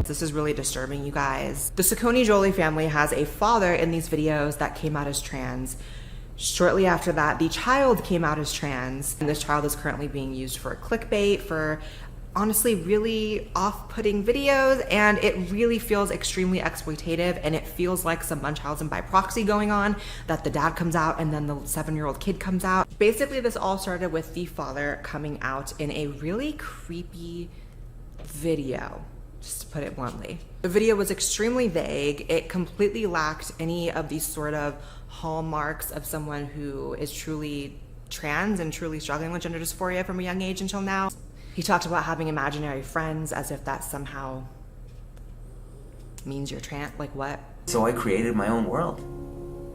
This is really disturbing, you guys. The Ciccone Jolie family has a father in these videos that came out as trans. Shortly after that, the child came out as trans, and this child is currently being used for clickbait, for honestly really off-putting videos, and it really feels extremely exploitative, and it feels like some Munchausen by proxy going on, that the dad comes out and then the 7-year-old kid comes out. Basically, this all started with the father coming out in a really creepy video, just to put it bluntly. The video was extremely vague. It completely lacked any of these sort of hallmarks of someone who is truly trans and truly struggling with gender dysphoria from a young age until now. He talked about having imaginary friends as if that somehow means you're trans. Like, what? So I created my own world,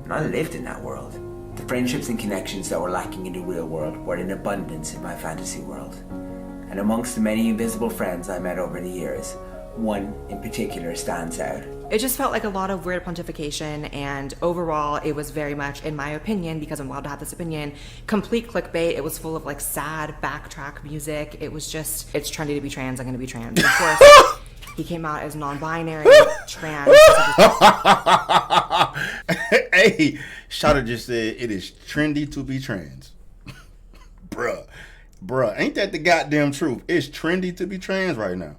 and I lived in that world. The friendships and connections that were lacking in the real world were in abundance in my fantasy world. And amongst the many invisible friends I met over the years, one in particular stands out. It just felt like a lot of weird pontification, and overall it was very much, in my opinion, because I'm allowed to have this opinion, complete clickbait. It was full of like sad backtrack music. It was just, it's trendy to be trans, I'm gonna be trans. And of course, he came out as non-binary, trans. Hey, Shada just said it is trendy to be trans. Bruh, ain't that the goddamn truth? It's trendy to be trans right now.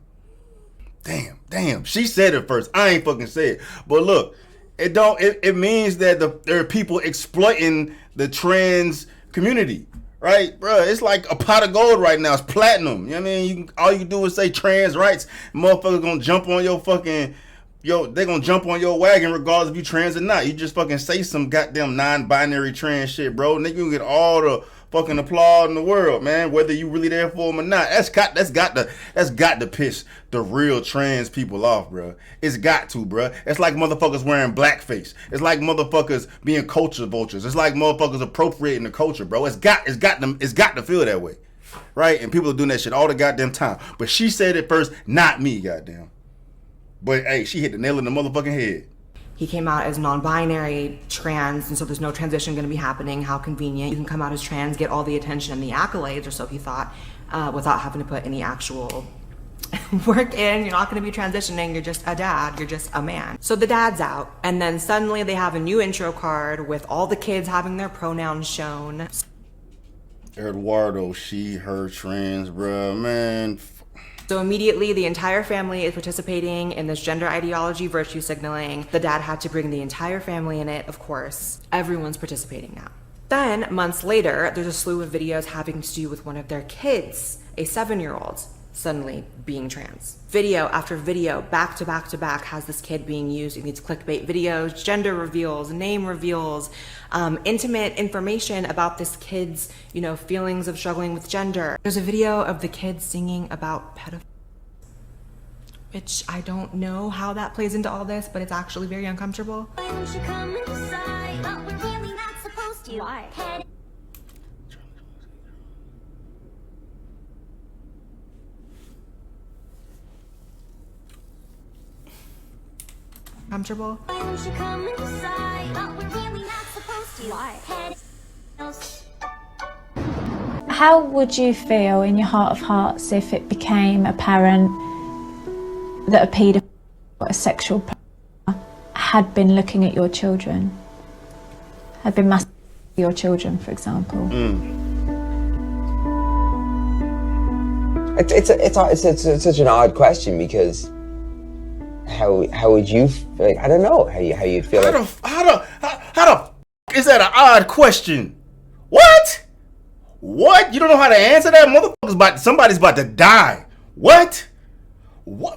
Damn. She said it first. I ain't fucking say it. But look, it means that there are people exploiting the trans community, right? Bruh, it's like a pot of gold right now. It's platinum. You know what I mean? All you do is say trans rights. Motherfuckers gonna jump on your fucking, they gonna jump on your wagon regardless if you trans or not. You just fucking say some goddamn non-binary trans shit, bro. Nigga, you get all the fucking applaud in the world, man, whether you really there for them or not. That's got to piss the real trans people off, bro. It's got to, bro. It's like motherfuckers wearing blackface. It's like motherfuckers being culture vultures. It's like motherfuckers appropriating the culture, bro. It's got to feel that way, right? And people are doing that shit all the goddamn time. But she said it first, not me, goddamn. But hey, she hit the nail in the motherfucking head. He came out as non-binary, trans, and so there's no transition going to be happening. How convenient. You can come out as trans, get all the attention and the accolades, or so he thought, without having to put any actual work in. You're not going to be transitioning. You're just a dad. You're just a man. So the dad's out, and then suddenly they have a new intro card with all the kids having their pronouns shown. Eduardo, she, her, trans, bruh, man. So immediately the entire family is participating in this gender ideology virtue signaling. The dad had to bring the entire family in it, of course. Everyone's participating now. Then, months later, there's a slew of videos having to do with one of their kids, a 7-year-old, suddenly being trans. Video after video, back to back to back, has this kid being used in these clickbait videos, gender reveals, name reveals, intimate information about this kid's, feelings of struggling with gender. There's a video of the kid singing about pedophilia, which I don't know how that plays into all this, but it's actually very uncomfortable. Why? Comfortable. Why? How would you feel in your heart of hearts if it became apparent that a paedophile or a sexual predator had been looking at your children? Had been masturbating your children, for example? It's such an odd question, because how would you, like, I don't know how you'd feel. How the f is that an odd question? What? You don't know how to answer that? Somebody's about to die. What?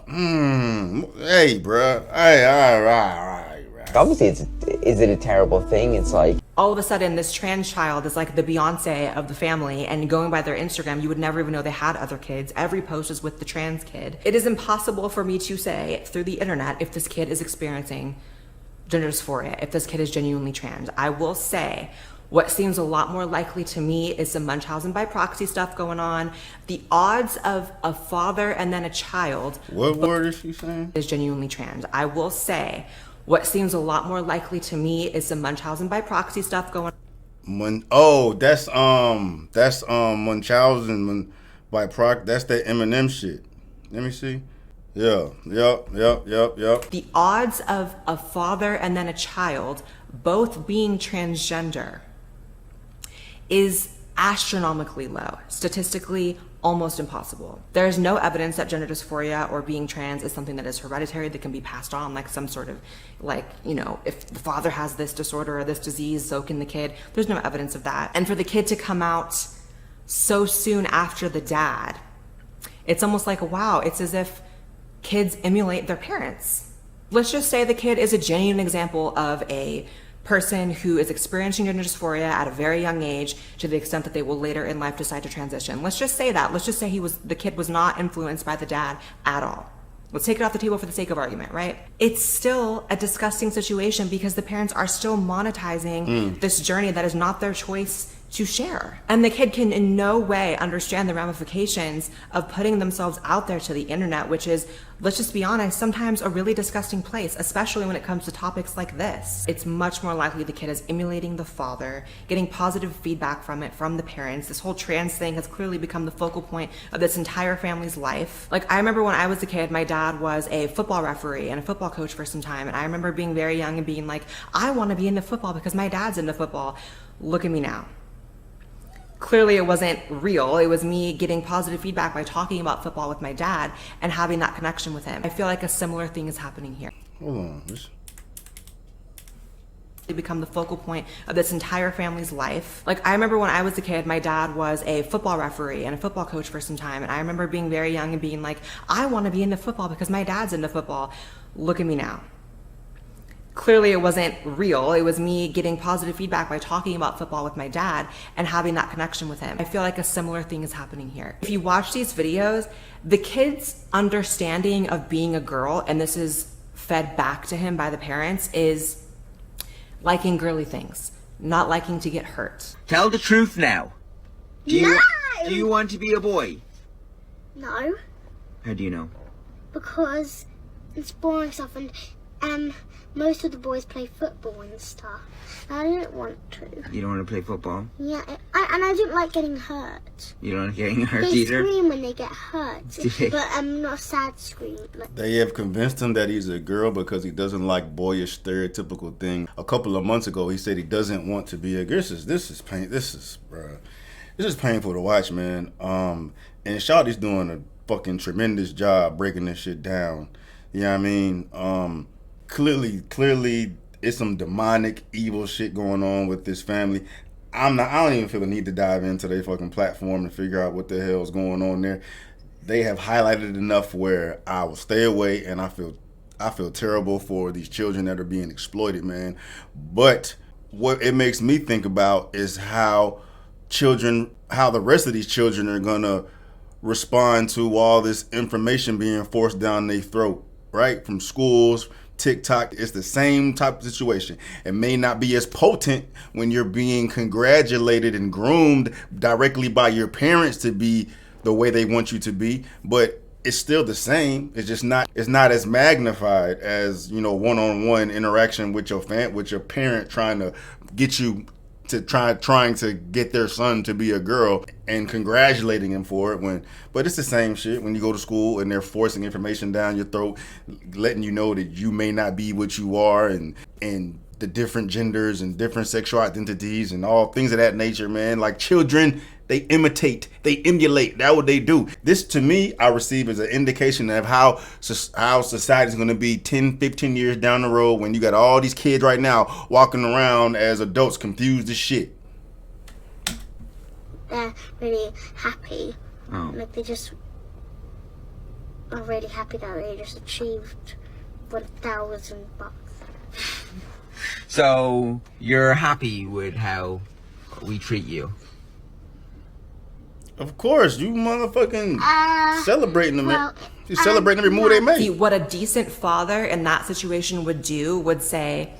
Hey, bro. Hey, all right. Obviously, is it a terrible thing? It's like, all of a sudden, this trans child is like the Beyonce of the family, and going by their Instagram, you would never even know they had other kids. Every post is with the trans kid. It is impossible for me to say through the internet if this kid is experiencing gender dysphoria, if this kid is genuinely trans. I will say, what seems a lot more likely to me is some Munchausen by proxy stuff going on. The odds of a father and then a child. What word is she saying? Is genuinely trans. I will say, what seems a lot more likely to me is some Munchausen by proxy stuff going on. That's Munchausen by proxy. That's that Eminem shit. Let me see. Yeah. Yep. The odds of a father and then a child both being transgender is astronomically low, statistically almost impossible. There is no evidence that gender dysphoria or being trans is something that is hereditary, that can be passed on, like some sort of, like, you know, if the father has this disorder or this disease, so can the kid. There's no evidence of that. And for the kid to come out so soon after the dad, it's almost like, wow, it's as if kids emulate their parents. Let's just say the kid is a genuine example of a person who is experiencing gender dysphoria at a very young age to the extent that they will later in life decide to transition. Let's just say that. Let's just say the kid was not influenced by the dad at all. Let's take it off the table for the sake of argument, right? It's still a disgusting situation because the parents are still monetizing this journey that is not their choice to share. And the kid can in no way understand the ramifications of putting themselves out there to the internet, which is, let's just be honest, sometimes a really disgusting place, especially when it comes to topics like this. It's much more likely the kid is emulating the father, getting positive feedback from it, from the parents. This whole trans thing has clearly become the focal point of this entire family's life. Like, I remember when I was a kid, my dad was a football referee and a football coach for some time. And I remember being very young and being like, I want to be into football because my dad's into football. Look at me now. Clearly it wasn't real. It was me getting positive feedback by talking about football with my dad and having that connection with him. I feel like a similar thing is happening here. Hold on. They become the focal point of this entire family's life. Like, I remember when I was a kid, my dad was a football referee and a football coach for some time. And I remember being very young and being like, I want to be into football because my dad's into football. Look at me now. Clearly it wasn't real. It was me getting positive feedback by talking about football with my dad and having that connection with him. I feel like a similar thing is happening here. If you watch these videos, the kid's understanding of being a girl, and this is fed back to him by the parents, is liking girly things, not liking to get hurt. Tell the truth now. Do you want to be a boy? No, How do you know? because it's boring stuff and most of the boys play football and stuff. I don't want to. You don't want to play football? Yeah, and I don't like getting hurt. You don't like getting hurt They either? scream when they get hurt, Do they? but not a sad scream. Like, They have convinced him that he's a girl because he doesn't like boyish stereotypical thing. A couple of months ago, he said he doesn't want to be a girl. This is painful to watch, man. And Shawty's doing a fucking tremendous job breaking this shit down. You know what I mean? Clearly, it's some demonic, evil shit going on with this family. I don't even feel the need to dive into their fucking platform and figure out what the hell is going on there. They have highlighted enough where I will stay away, and I feel terrible for these children that are being exploited, man. But what it makes me think about is how the rest of these children are gonna respond to all this information being forced down their throat, right? From schools, TikTok. It's the same type of situation. It may not be as potent when you're being congratulated and groomed directly by your parents to be the way they want you to be, but it's still the same. It's just not as magnified as, you know, one-on-one interaction with your parent trying to get you to trying to get their son to be a girl and congratulating him for it. But it's the same shit when you go to school and they're forcing information down your throat, letting you know that you may not be what you are, and the different genders and different sexual identities and all things of that nature, man. Like, children, they imitate, they emulate. That's what they do. This, to me, I receive as an indication of how society is going to be 10, 15 years down the road when you got all these kids right now walking around as adults confused as shit. they're really happy. Oh. Like, they just are really happy that they just achieved $1,000. So, you're happy with how we treat you? Of course, you motherfucking celebrating them. well, You celebrating every move they See, make. what a decent father in that situation would do would say,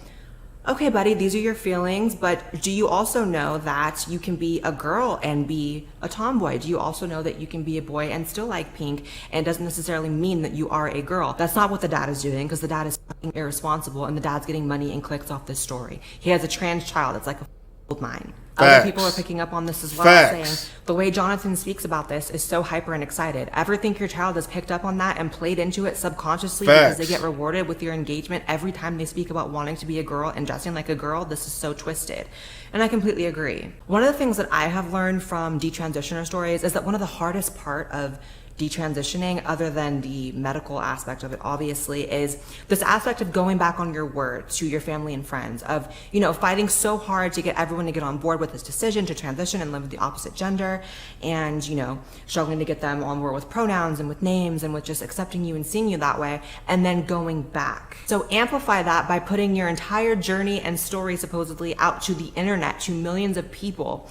okay, buddy, these are your feelings, but do you also know that you can be a girl and be a tomboy? Do you also know that you can be a boy and still like pink, and it doesn't necessarily mean that you are a girl? That's not what the dad is doing, because the dad is fucking irresponsible and the dad's getting money and clicks off this story. He has a trans child. It's like a mine. Facts. Other people are picking up on this as well, Facts. saying the way Jonathan speaks about this is so hyper and excited. Ever think your child has picked up on that and played into it subconsciously because they Facts. get rewarded with your engagement every time they speak about wanting to be a girl and dressing like a girl? This is so twisted. And I completely agree. One of the things that I have learned from detransitioner stories is that one of the hardest part of detransitioning, other than the medical aspect of it, obviously, is this aspect of going back on your word to your family and friends, of, you know, fighting so hard to get everyone to get on board with this decision to transition and live with the opposite gender, and, you know, struggling to get them on board with pronouns and with names and with just accepting you and seeing you that way, and then going back. So amplify that by putting your entire journey and story supposedly out to the internet, to millions of people.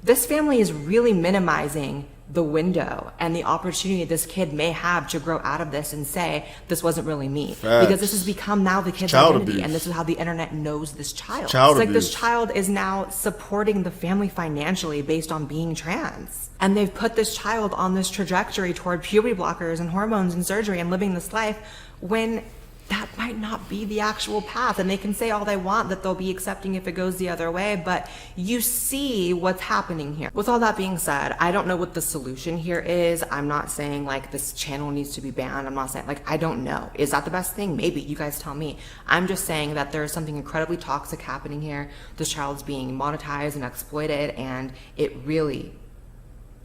This family is really minimizing the window and the opportunity this kid may have to grow out of this and say, this wasn't really me. Facts. Because this has become now the kid's Child identity, abuse. and this is how the internet knows this child. Child It's like abuse. this child is now supporting the family financially based on being trans. And they've put this child on this trajectory toward puberty blockers and hormones and surgery and living this life when that might not be the actual path. And they can say all they want that they'll be accepting if it goes the other way, but you see what's happening here. With all that being said, I don't know what the solution here is. I'm not saying like this channel needs to be banned. I'm not saying, like, I don't know. Is that the best thing? Maybe. You guys tell me. I'm just saying that there is something incredibly toxic happening here. This child's being monetized and exploited, and it really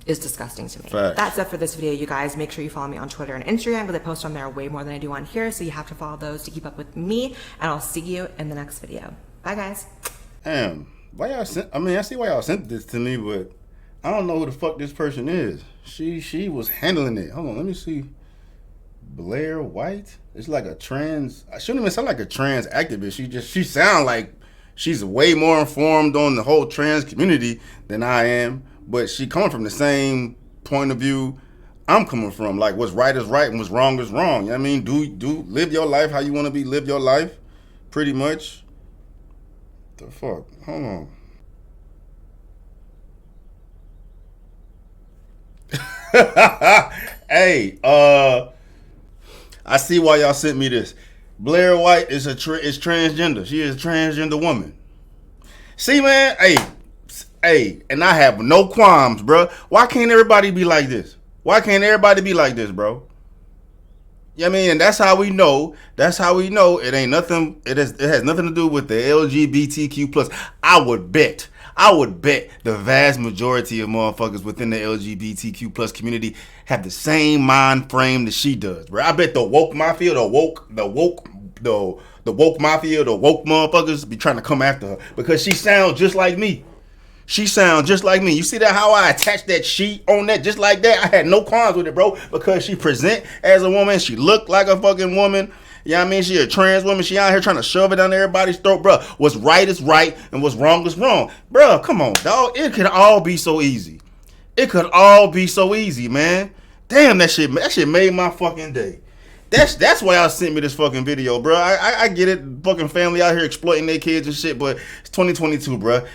is disgusting to me. Facts. That's it for this video, you guys. Make sure you follow me on Twitter and Instagram, because I post on there way more than I do on here, so you have to follow those to keep up with me, and I'll see you in the next video. Bye, guys. Damn, why y'all sent? I mean, I see why y'all sent this to me, but I don't know who the fuck this person is. She was handling it. Hold on, let me see. Blair White. It's like a trans. I shouldn't even sound like a trans activist. She sound like she's way more informed on the whole trans community than I am. But she coming from the same point of view I'm coming from. Like, what's right is right and what's wrong is wrong. You know what I mean? Do live your life how you want to be. Live your life, pretty much. The fuck? Hold on. Hey, I see why y'all sent me this. Blair White is is transgender. She is a transgender woman. See, man, hey, and I have no qualms, bro. Why can't everybody be like this? Why can't everybody be like this, bro? You know what I mean? And that's how we know. That's how we know it ain't nothing. It has nothing to do with the LGBTQ plus. I would bet the vast majority of motherfuckers within the LGBTQ plus community have the same mind frame that she does, bro. I bet the woke mafia, the woke mafia, the woke motherfuckers be trying to come after her because she sounds just like me. She sounds just like me. You see that how I attached that sheet on that just like that? I had no qualms with it, bro, because she present as a woman. She look like a fucking woman. You know what I mean? She a trans woman. She out here trying to shove it down everybody's throat, bro. What's right is right and what's wrong is wrong. Bro, come on, dog. It could all be so easy. It could all be so easy, man. Damn, that shit made my fucking day. That's why y'all sent me this fucking video, bro. I get it. Fucking family out here exploiting their kids and shit, but it's 2022, bro.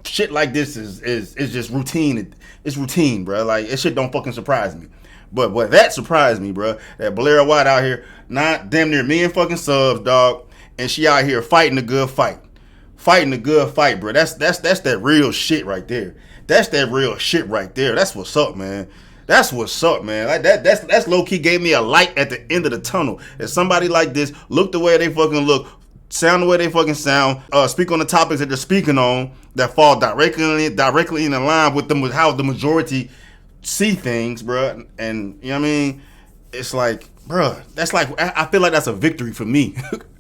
Shit like this is just routine. It's routine, bro. Like, it shit don't fucking surprise me. But that surprised me, bro. That Blair White out here, not damn near me and fucking subs, dog. And she out here fighting a good fight. Fighting a good fight, bro. That's that real shit right there. That's that real shit right there. That's what's up, man. That's what's up, man. Like that's low key gave me a light at the end of the tunnel. If somebody like this look the way they fucking look, sound the way they fucking sound, speak on the topics that they're speaking on that fall directly in line with how the majority see things, bro. And you know what I mean? It's like, bro, that's like, I feel like that's a victory for me.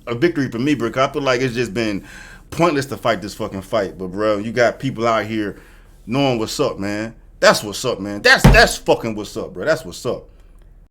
A victory for me, bro. I feel like it's just been pointless to fight this fucking fight. But bro, you got people out here knowing what's up, man. That's what's up, man. That's fucking what's up, bro. That's what's up.